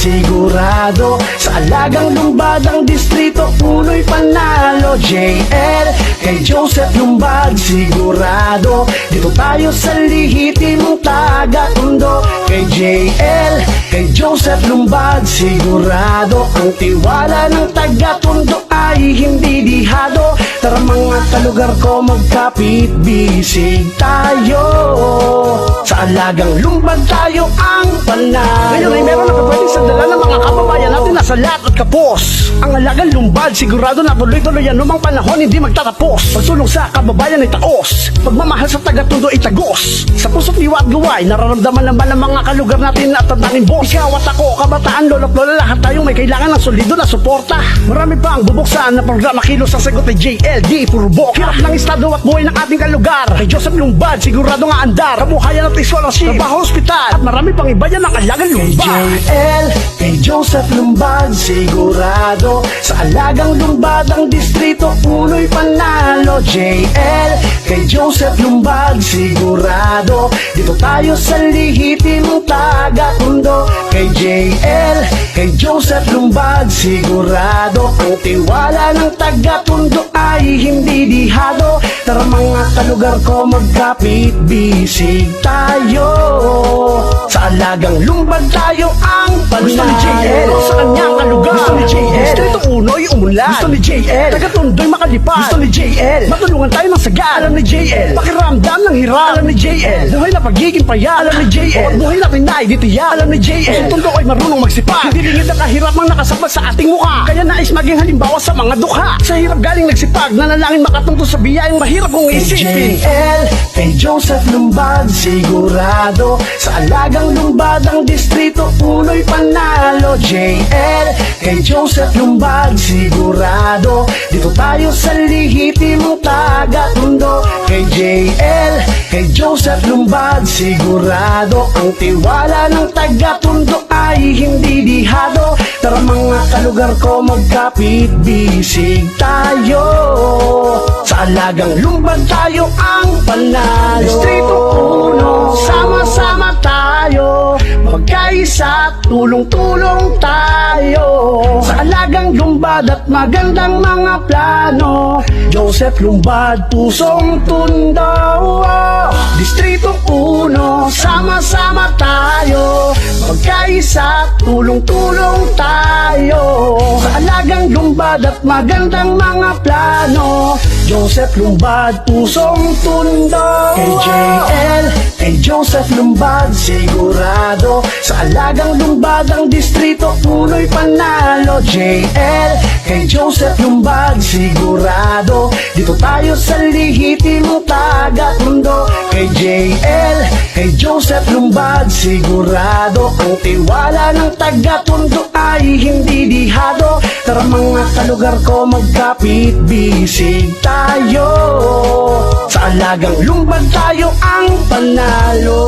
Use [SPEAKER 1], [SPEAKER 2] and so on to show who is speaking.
[SPEAKER 1] sigurado. Sa alagang lumbad ang distrito, uno'y panalo. JL, kay Joseph Lumbad, sigurado. Dito tayo sa lihitimong taga-Tondo. Kay JL, kay Joseph Lumbad, sigurado. Ang tiwala ng taga-Tondo ay hindi dihado. Tara mga kalugar ko, magkapit bisig tayo. Sa alagang lumbad tayo ang panalo. Ngayon ay meron na pwede sa dala ng mga kababayan natin nasa lahat at kapos. Ang alagang lumbad, sigurado na tuloy-tuloy yan numang panahon hindi magtatapos. Pagsulong sa kababayan ay taos, pagmamahal sa taga-Tondo ay tagos. Sa puso't liwa at luway, nararamdaman naman ng mga kalugar natin at tandangin boss. Ikaw at ako, kabataan, lolo't lola, lahat tayong may kailangan ng solido na suporta. Marami pa ang bubuksan na programa, kilos ang sagot ay JLD, puro boka. Hirap ng estado at buhay ng ating kalugar. Kay Joseph Lumbad, sigurado nga andar. Kabuhayan at scholarship, trabaho, hospital, at marami pang iba yan ang alagang lumbad. Kay JL, kay Joseph Lumbad, sigurado. Sa alagang lumbad ang distrito, uno'y panalo. JL, kay Joseph Lumbad, sigurado. Dito tayo sa lihitimong taga-Tondo. Kay JL, kay Joseph Lumbad, sigurado. Ang tiwala ng taga-Tondo ay hindi dihado. Tara mga kalugar ko, magkapit bisig tayo. Sa alagang lumbad tayo ang panalo. Gusto ni JL sa kanyang kalugar. Gusto ni JL Distrito Uno'y umunlad. Gusto ni JL taga-Tondo'y makalipad. Gusto ni JL matulungan tayo ng sagal. Alam ni JL pakiramdam ng hirap. Alam ni JL buhay na pagiging payat. Alam ni JL buhay na pinay ditiya. Alam ni JL ang Tondo ay marunong magsipag. Hindi lingid ang kahirapang nakasabag sa ating mukha. Kaya nais maging halimbawa sa mga dukha. Sa hirap galing nagsipag, nanalangin makatungtong sa biyayang mahirap kong isipin. JL, kay Joseph Lumbad, sigurado. Sa alagang lumbad ang distrito, uno'y panalo. JL, kay Joseph Lumbad, sigurado. Dito tayo sa lihitimong taga-Tondo. Kay JL, kay Joseph Lumbad, sigurado. Ang tiwala ng taga-Tondo ay hindi dihado. Tara mga kalugar ko, magkapit bisig tayo. Sa alagang lumbad tayo ang panalo. Distrito Uno, sama-sama tayo. Magkaisa, tulong-tulong tayo. Sa alagang lumbad at magandang mga plano. Joseph Lumbad, pusong Tondo. Distrito Uno, sama-sama tayo. Magkaisa, tulong-tulong tayo. Sa alagang lumbad at magandang mga plano. Joseph Lumbad, pusong Tondo. Kay JL, kay Joseph Lumbad, sigurado. Sa alagang lumbad ang distrito, uno'y panalo. JL, kay Joseph Lumbad, sigurado. Dito tayo sa lihitimong taga-Tondo. Kay JL, kay Joseph Lumbad, sigurado. Ang tiwala ng taga-Tondo ay hindi dihado. Tara mga kalugar ko, magkapit bisig tayo. Sa alagang lumbad tayo ang panalo.